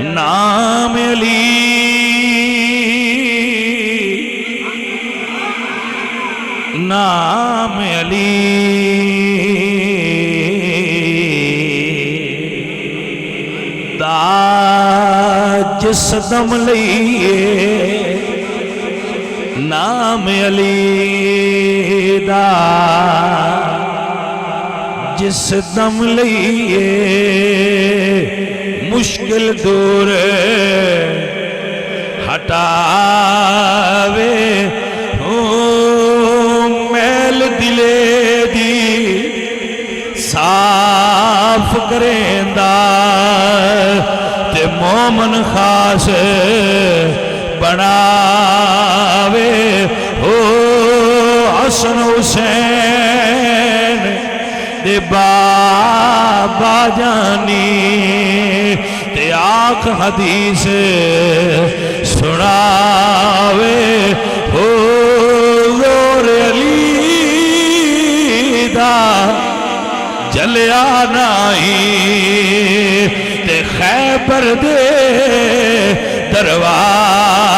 نام علی نام علی دا جس دم لئیے نام علی دا جس دم لئیے مشکل دور ہٹاوے میل دلے دی صاف کریندا تے مومن خاص بناوے حسن حسین دے بابا جانی تے آنکھ حدیث سناوے زور علی دا جلیا نائی تے خیبر دے درواز